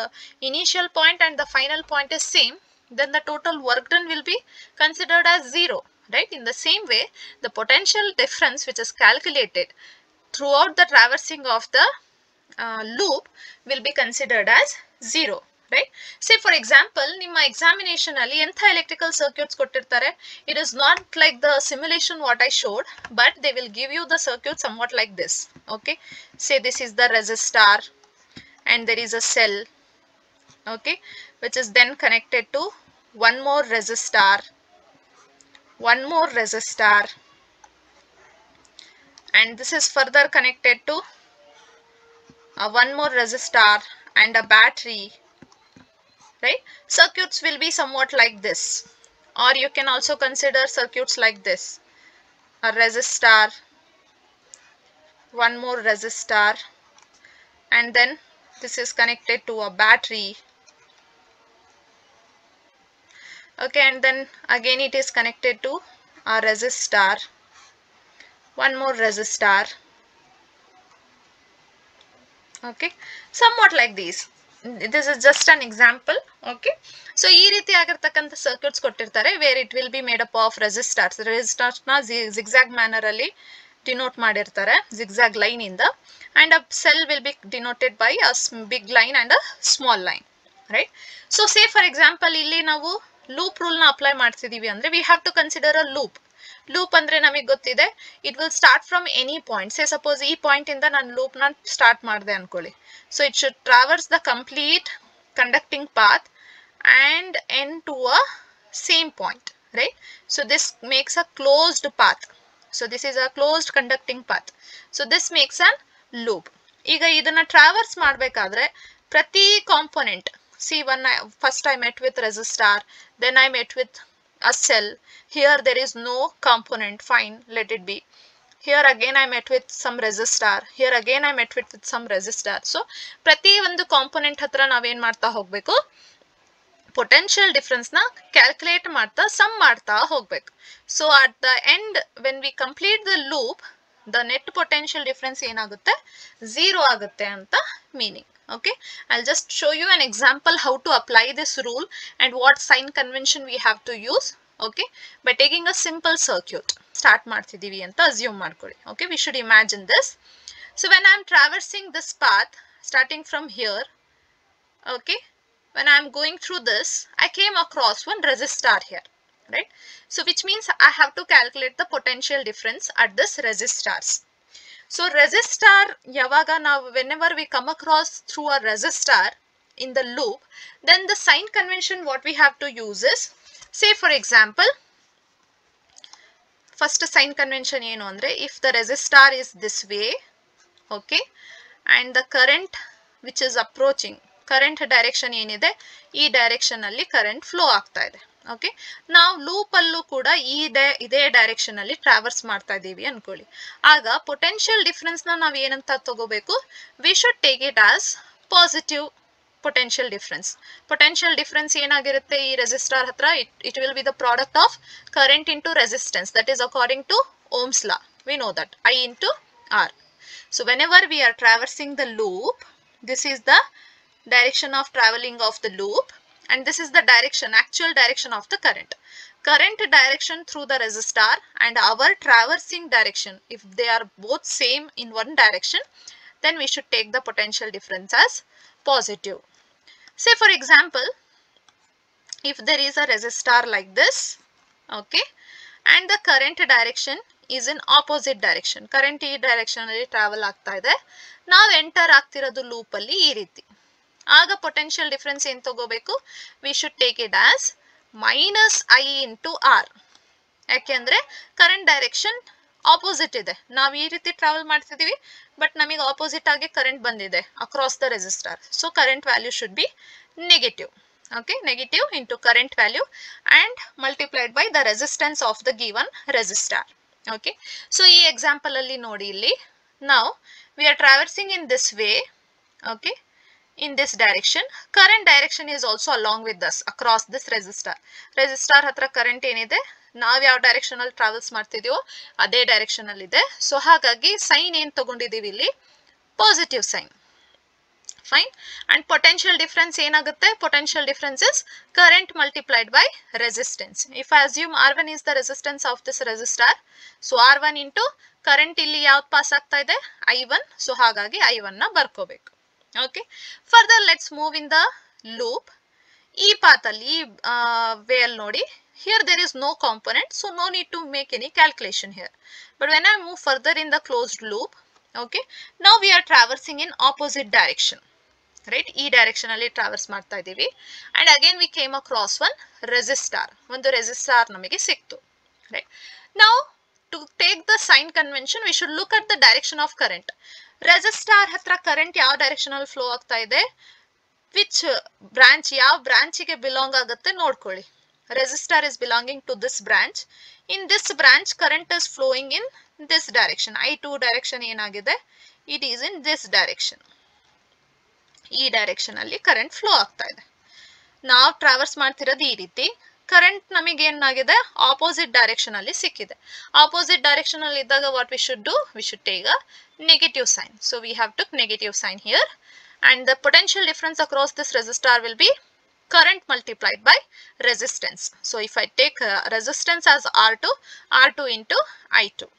initial point and the final point is same, then the total work done will be considered as 0, right? In the same way, the potential difference which is calculated throughout the traversing of the loop will be considered as 0, right? Say for example, ನಿಮ್ಮ examination ಅಲ್ಲಿ ಎಂಥ electrical circuits ಕೊಟ್ಟಿರ್ತಾರೆ, it is not like the simulation what I showed, but they will give you the circuit somewhat like this. Okay, say this is the resistor and there is a cell, okay, which is then connected to one more resistor, and this is further connected to one more resistor and a battery, right? Circuits will be somewhat like this, or you can also consider circuits like this: a resistor, one more resistor, and then this is connected to a battery, okay, and then again it is connected to a resistor, one more resistor, okay, somewhat like these. This is just an example, okay. So ee ರೀತಿ ಆಗಿರತಕ್ಕಂತ circuits ಕೊಟ್ಟಿರ್ತಾರೆ, where it will be made up of resistors. Resistors na zigzag manner ಅಲ್ಲಿ denote ಮಾಡಿರ್ತಾರೆ, zigzag line ಇಂದ, and a cell will be denoted by a big line and a small line, right? So say for example ಇಲ್ಲಿ ನಾವು loop rule na apply ಮಾಡ್ತಿದೀವಿ ಅಂದ್ರೆ we have to consider a loop. Loop ಅಂದ್ರೆ ನಮಗೆ ಗೊತ್ತಿದೆ, it will start from any point. Say suppose ಈ point ಇಂದ ನಾನು ಲೂಪ್ ನ ಸ್ಟಾರ್ಟ್ ಮಾಡಿದೆ ಅನ್ಕೊಳ್ಳಿ, so it should traverse the complete conducting path and end to a same point, right? So this makes a closed path. So this is a closed conducting path. So this makes a loop. ಈಗ ಇದನ್ನ traverse ಮಾಡಬೇಕಾದ್ರೆ ಪ್ರತಿ component, see, first I met with resistor, then I met with a cell. Here there is no component, fine, let it be. Here again I met with some resistor, here again I met with some resistor. So ಪ್ರತಿ ಒಂದು component ಹತ್ರ ನಾವೇನ್ ಮಾಡ್ತಾ ಹೋಗ್ಬೇಕು, potential difference ನ calculate ಮಾಡ್ತಾ some ಮಾಡ್ತಾ ಹೋಗ್ಬೇಕು. So at the end when we complete the loop the net potential difference ಏನಾಗುತ್ತೆ, 0 ಆಗುತ್ತೆ ಅಂತ meaning. Okay, I'll just show you an example how to apply this rule and what sign convention we have to use. Okay, by taking a simple circuit start ಮಾಡ್ತಿದೀವಿ ಅಂತ assume ಮಾಡ್ಕೊಳ್ಳಿ. Okay, we should imagine this. So when I am traversing this path starting from here, okay, when I am going through this, I came across one resistor here, right? So which means I have to calculate the potential difference at this resistors. So resistor yavaga now whenever we come across through a resistor in the loop, then the sign convention what we have to use is, say for example, first sign convention ಏನು ಅಂದ್ರೆ, if the resistor is this way, okay, and the current which is approaching, current direction ಏನಿದೆ ಈ direction ಅಲ್ಲಿ current flow ಆಗ್ತಾ ಇದೆ. Okay, ನಾವು loop ಅಲ್ಲೂ ಕೂಡ ಇದೇ ಡೈರೆಕ್ಷನ್ ಅಲ್ಲಿ ಟ್ರಾವರ್ಸ್ ಮಾಡ್ತಾ ಇದೀವಿ ಅನ್ಕೊಳ್ಳಿ. ಆಗ ಪೊಟೆನ್ಷಿಯಲ್ ಡಿಫರೆನ್ಸ್ ನ ನಾವು ಏನಂತ ತಗೋಬೇಕು, we should take it as positive potential difference. Potential difference ಏನಾಗಿರುತ್ತೆ ಈ ರೆಸಿಸ್ಟರ್ ಹತ್ರ, it will be the product of current into resistance, that is according to Ohm's law. We know that I into R. So whenever we are traversing the loop, this is the direction of traveling of the loop, and this is the direction, actual direction of the current direction through the resistor and our traversing direction. If they are both same in one direction, then we should take the potential difference as positive. Say for example, if there is a resistor like this, okay, and the current direction is in opposite direction, current ಈ direction ಅಲ್ಲಿ travel ಆಗ್ತಾ ಇದೆ, ನಾವು enter ಆಗ್ತಿರೋದು loop ಅಲ್ಲಿ ಈ ರೀತಿ. ಆಗ ಪೊಟೆನ್ಷಿಯಲ್ ಡಿಫರೆನ್ಸ್ ಏನು ತಗೋಬೇಕು, we should take it as minus I into R. ಯಾಕೆಂದ್ರೆ ಕರೆಂಟ್ ಡೈರೆಕ್ಷನ್ ಆಪೋಸಿಟ್ ಇದೆ, ನಾವು ಈ ರೀತಿ ಟ್ರಾವೆಲ್ ಮಾಡ್ತಿದೀವಿ ಬಟ್ ನಮಗೆ ಆಪೋಸಿಟ್ ಆಗಿ ಕರೆಂಟ್ ಬಂದಿದೆ across the resistor. So current value should be negative. Okay, negative into current value and multiplied by the resistance of the given resistor. Okay, so ಈ example ಅಲ್ಲಿ ನೋಡಿ ಇಲ್ಲಿ, now we are traversing in this way, okay, in this direction. Current direction is also along with us across this resistor. Resistor ಹತ್ರ current ಏನಿದೆ, ನಾವು ಯಾವ direction ಅಲ್ಲಿ travels ಮಾಡ್ತಿದೀವೋ ಅದೇ ಡೈರೆಕ್ಷನ್ ಅಲ್ಲಿ ಇದೆ. ಸೊ ಹಾಗಾಗಿ ಸೈನ್ ಏನ್ ತಗೊಂಡಿದೀವಿ ಇಲ್ಲಿ, positive sign. Fine, and potential difference ಏನಾಗುತ್ತೆ, potential difference is current multiplied by resistance. If I assume R1 is the resistance of this resistor, so R1 into current ಇಲ್ಲಿ ಯಾವ್ದು ಪಾಸ್ ಆಗ್ತಾ ಇದೆ, I1. ಸೊ ಹಾಗಾಗಿ I1 ನ ಬರ್ಕೋಬೇಕು. Okay, further let's move in the loop. ಈ path ಅಲ್ಲಿ way ಅಲ್ಲಿ ನೋಡಿ, here there is no component, so no need to make any calculation here. But when I move further in the closed loop, okay, now we are traversing in opposite direction, right? ಈ direction ಅಲ್ಲಿ traverse ಮಾಡ್ತಾ ಇದೀವಿ, and again we came across one resistor, ಒಂದು ರೆಸಿಸ್ಟಾರ್ ನಮಗೆ ಸಿಕ್ತು, right? Now to take the sign convention, we should look at the direction of current. ರೆಸಿಸ್ಟಾರ್ ಹತ್ರ current ಯಾವ direction ಅಲ್ಲಿ ಫ್ಲೋ ಆಗ್ತಾ ಇದೆ, ವಿಚ್ ಬ್ರಾಂಚ್, ಯಾವ ಬ್ರಾಂಚಿಗೆ ಬಿಲಾಂಗ್ ಆಗುತ್ತೆ ನೋಡ್ಕೊಳ್ಳಿ. ರೆಸಿಸ್ಟಾರ್ is belonging to this branch. In this branch current is flowing in this direction. I2 direction ಏನಾಗಿದೆ, it is in this direction. ಈ ಡೈರೆಕ್ಷನ್ ಅಲ್ಲಿ ಕರೆಂಟ್ ಫ್ಲೋ ಆಗ್ತಾ ಇದೆ, ನಾವು ಟ್ರಾವರ್ಸ್ ಮಾಡ್ತಿರೋದು ಈ ರೀತಿ. ಕರೆಂಟ್ ನಮಗೆ ಏನಾಗಿದೆ, ಆಪೋಸಿಟ್ ಡೈರೆಕ್ಷನ್ ಅಲ್ಲಿ ಸಿಕ್ಕಿದೆ. ಆಪೋಸಿಟ್ ಡೈರೆಕ್ಷನ್ ಅಲ್ಲಿ ಇದ್ದಾಗ what we should do, we should take a negative sign. So we have to negative sign here, and the potential difference across this resistor will be current multiplied by resistance. So if I take resistance as R2 into I2.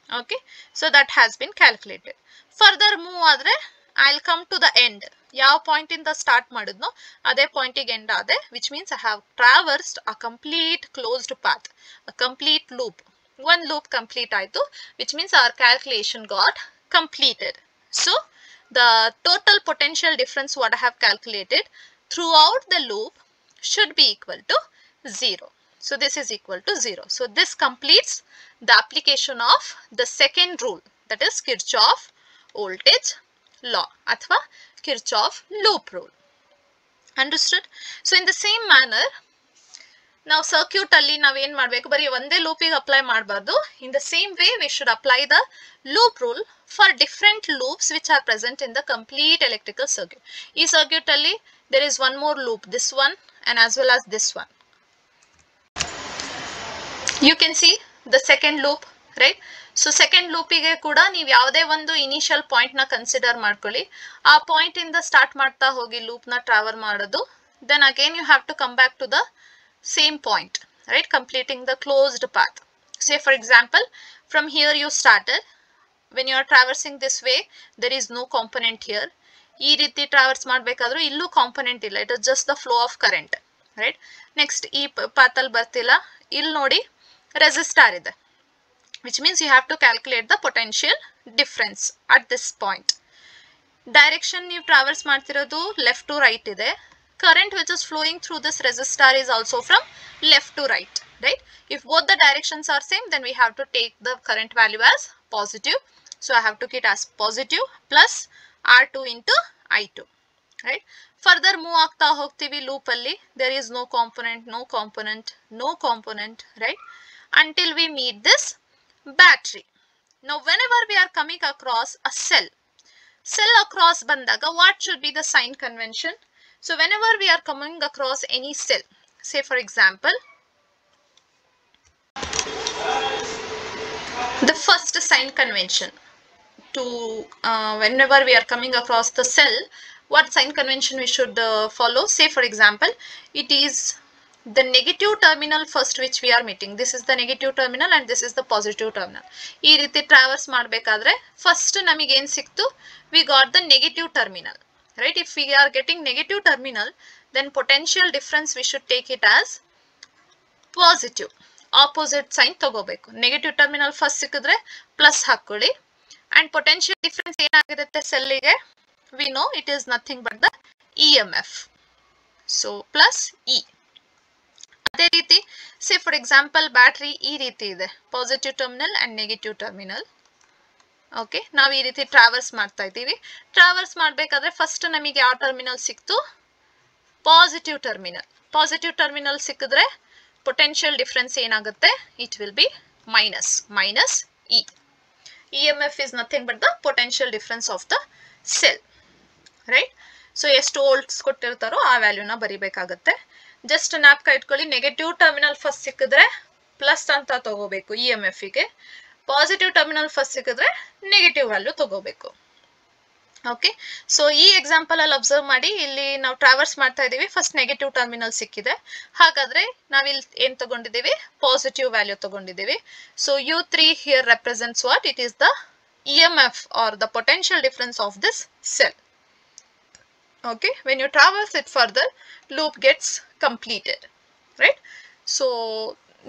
Okay, so that has been calculated. Further move ಆದ್ರೆ I'll come to the end. ಯಾವ point ಇಂದ start ಮಾಡಿದ್ನೋ ಅದೇ ಪಾಯಿಂಟಿಗೆ end ಆದೆ, which means I have traversed a complete closed path, a complete loop. One loop complete ಆಯ್ತು, which means our calculation got completed. So the total potential difference what I have calculated throughout the loop should be equal to 0. So this is equal to 0. So this completes the application of the second rule, that is Kirchhoff voltage law athwa Kirchhoff loop rule. Understood? So in the same manner, ನಾವು circuit ಅಲ್ಲಿ ನಾವೇನ್ ಮಾಡ್ಬೇಕು, ಬರೀ ಒಂದೇ ಲೂಪಿಗೆ apply ಮಾಡಬಾರ್ದು. In the same way we should apply the loop rule for different loops which are present in the complete electrical circuit. ಈ circuit ಅಲ್ಲಿ there is one more loop, this one and as well as this one. You can see the second loop, right? So second loop ಗೆ ಕೂಡ ನೀವು ಯಾವುದೇ ಒಂದು initial point ನ consider ಮಾಡ್ಕೊಳ್ಳಿ, ಆ ಪಾಯಿಂಟ್ ಇಂದ ಸ್ಟಾರ್ಟ್ ಮಾಡ್ತಾ ಹೋಗಿ ಲೂಪ್ ನ ಟ್ರಾವಲ್ ಮಾಡೋದು, then again you have to come back to the same point, right? Completing the closed path. Say for example, from here you started, when you are traversing this way there is no component here. ಈ ರೀತಿ traverse ಮಾಡಬೇಕಾದ್ರೂ ಇಲ್ಲೂ component ಇಲ್ಲ, it is just the flow of current, right? Next ಈ path ಅಲ್ಲಿ ಬರ್ತಿಲ್ಲ, ಇಲ್ಲಿ ನೋಡಿ ರೆಸಿಸ್ಟಾರ್ ಇದೆ, which means you have to calculate the potential difference at this point. Direction ನೀವು ಟ್ರಾವರ್ಸ್ ಮಾಡ್ತಿರೋದು ಲೆಫ್ಟ್ ಟು ರೈಟ್ ಇದೆ, current which is flowing through this resistor is also from left to right, right? If both the directions are same, then we have to take the current value as positive. So I have to keep it as positive plus R2 into I2, right? Further move ಆಗ್ತಾ ಹೋಗ್ತೀವಿ loop ಅಲ್ಲಿ, there is no component, no component, no component, right? Until we meet this battery. Now whenever we are coming across a cell across bandaga, what should be the sign convention? So whenever we are coming across any cell, say for example, the first sign convention to whenever we are coming across the cell, what sign convention we should follow? Say for example, it is the negative terminal first which we are meeting. This is the negative terminal and this is the positive terminal. ಈ ರೀತಿ traverse ಮಾಡಬೇಕಾದ್ರೆ first ನಮಗೆ ಏನು ಸಿಕ್ತು? We got the negative terminal, right? If we are getting negative terminal, then potential difference we should take it as positive. Opposite sign ತಗೋಬೇಕು. Negative terminal first ಸಿಕ್ಕಿದ್ರೆ plus ಹಾಕೊಳ್ಳಿ, and potential difference ಏನಾಗಿರುತ್ತೆ ಸೆಲ್ಲಿಗೆ? We know it is nothing but the EMF. So plus E. ಅದೇ ರೀತಿ say for example battery ಈ ರೀತಿ ಇದೆ, positive terminal and negative terminal. Okay, ನಾವು ಈ ರೀತಿ ಟ್ರಾವರ್ಸ್ ಮಾಡ್ತಾ ಇದ್ದೀವಿ. ಟ್ರಾವರ್ಸ್ ಮಾಡಬೇಕಾದ್ರೆ ಫಸ್ಟ್ ನಮಗೆ ಯಾವ ಟರ್ಮಿನಲ್ ಸಿಕ್ತು? Positive terminal. ಪಾಸಿಟಿವ್ ಟರ್ಮಿನಲ್ ಸಿಕ್ಕಿದ್ರೆ ಪೊಟೆನ್ಷಿಯಲ್ ಡಿಫರೆನ್ಸ್ ಏನಾಗುತ್ತೆ? It will B minus E. EMF is nothing but the potential difference of the cell, right? So ಎಷ್ಟು ವೋಲ್ಟ್ಸ್ ಕೊಟ್ಟಿರ್ತಾರೋ ಆ ವ್ಯಾಲ್ಯೂನ ಬರಿಬೇಕಾಗುತ್ತೆ. ಜಸ್ಟ್ ಜ್ಞಾಪಕ ಇಟ್ಕೊಳ್ಳಿ, ನೆಗೆಟಿವ್ ಟರ್ಮಿನಲ್ ಫಸ್ಟ್ ಸಿಕ್ಕಿದ್ರೆ ಪ್ಲಸ್ ಅಂತ ತಗೋಬೇಕು EMF ಗೆ, ಪಾಸಿಟಿವ್ ಟರ್ಮಿನಲ್ ಫಸ್ಟ್ ಸಿಕ್ಕಿದ್ರೆ ನೆಗೆಟಿವ್ ವ್ಯಾಲ್ಯೂ ತಗೋಬೇಕು. ಓಕೆ, ಸೊ ಈ ಎಕ್ಸಾಂಪಲ್ ಅಲ್ಲಿ ಅಬ್ಸರ್ವ್ ಮಾಡಿ, ಇಲ್ಲಿ ನಾವು ಟ್ರಾವರ್ಸ್ ಮಾಡ್ತಾ ಇದೀವಿ, ಫಸ್ಟ್ ನೆಗೆಟಿವ್ ಟರ್ಮಿನಲ್ ಸಿಕ್ಕಿದೆ, ಹಾಗಾದ್ರೆ ನಾವಿಲ್ಲಿ ಏನ್ ತಗೊಂಡಿದ್ದೀವಿ? ಪಾಸಿಟಿವ್ ವ್ಯಾಲ್ಯೂ ತಗೊಂಡಿದ್ದೀವಿ. So U3 here represents what? It is the EMF or the potential difference of this cell. Okay, when you traverse it further, loop gets completed, right? So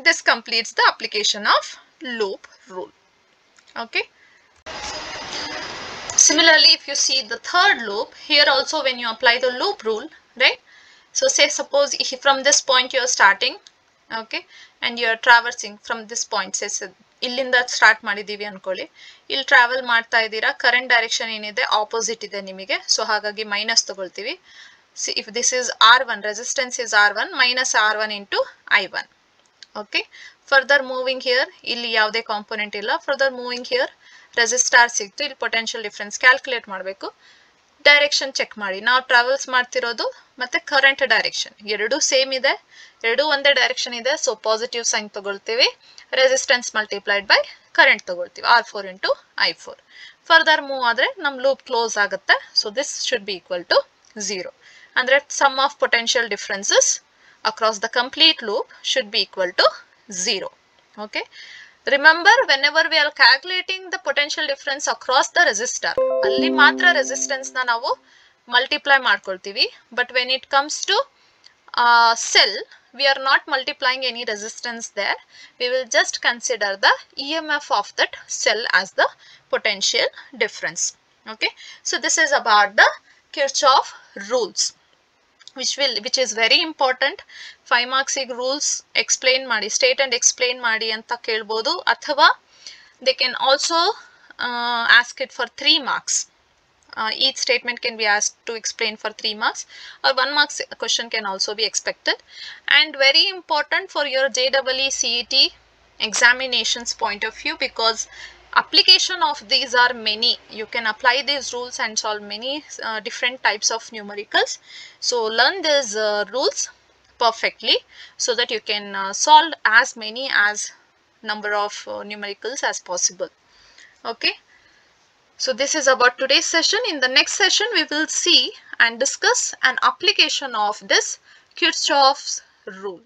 this completes the application of loop rule. Okay, similarly if you see the third loop, here also when you apply the loop rule, right? So say suppose if from this point you are starting, okay, and you are traversing from this point, say ಇಲ್ಲಿಂದ start ಮಾಡಿದೀವಿ ಅನ್ಕೊಳ್ಳಿ, ಇಲ್ಲಿ travel ಮಾಡ್ತಾ ಇದ್ದೀರಾ, current direction ಏನಿದೆ opposite ಇದೆ ನಿಮಗೆ, so ಹಾಗಾಗಿ ಮೈನಸ್ ತಗೊಳ್ತೀವಿ. If this is R1, resistance is R1, minus R1 into I1. Okay, further moving here, ಇಲ್ಲಿ ಯಾವುದೇ ಕಾಂಪೊನೆಂಟ್ ಇಲ್ಲ, ಫರ್ದರ್ ಮೂವಿಂಗ್ ಹಿಯರ್ ರೆಸಿಸ್ಟಾರ್ ಸಿಕ್ತು, ಇಲ್ಲಿ ಪೊಟೆನ್ಷಿಯಲ್ ಡಿಫರೆನ್ಸ್ ಕ್ಯಾಲ್ಕುಲೇಟ್ ಮಾಡಬೇಕು. ಡೈರೆಕ್ಷನ್ ಚೆಕ್ ಮಾಡಿ, ನಾವು ಟ್ರಾವೆಲ್ಸ್ ಮಾಡ್ತಿರೋದು ಮತ್ತೆ ಕರೆಂಟ್ ಡೈರೆಕ್ಷನ್ ಎರಡೂ ಸೇಮ್ ಇದೆ, ಎರಡೂ ಒಂದೇ ಡೈರೆಕ್ಷನ್ ಇದೆ, ಸೊ ಪಾಸಿಟಿವ್ ಸೈನ್ ತಗೊಳ್ತೀವಿ, ರೆಸಿಸ್ಟೆನ್ಸ್ ಮಲ್ಟಿಪ್ಲೈಡ್ ಬೈ ಕರೆಂಟ್ ತಗೊಳ್ತೀವಿ, R4 into I4. Further move ಆದ್ರೆ ನಮ್ ಲೂಪ್ ಕ್ಲೋಸ್ ಆಗುತ್ತೆ. So this should be equal to 0. ಅಂದ್ರೆ sum of potential differences across the complete loop should be equal to 0. Okay, remember whenever we are calculating the potential difference across the resistor, ಅಲ್ಲಿ ಮಾತ್ರ resistance ನ ನಾವು multiply ಮಾಡ್ಕೊಳ್ತೀವಿ, but when it comes to cell, we are not multiplying any resistance there, we will just consider the EMF of that cell as the potential difference. Okay, so this is about the Kirchhoff rules, which is very important. 5 marks rules explain ಮಾಡಿ, state and explain ಮಾಡಿ ಅಂತ ಕೇಳ್ಬೋದು, ಅಥವಾ they can also ask it for 3 marks. Each statement can be asked to explain for 3 marks, or 1 marks question can also be expected. And very important for your JEE CET examinations point of view, because application of these are many. You can apply these rules and solve many different types of numericals. So learn these rules perfectly so that you can solve as many as number of numericals as possible. Okay. So this is about today's session. In the next session, we will see and discuss an application of this Kirchhoff's rule.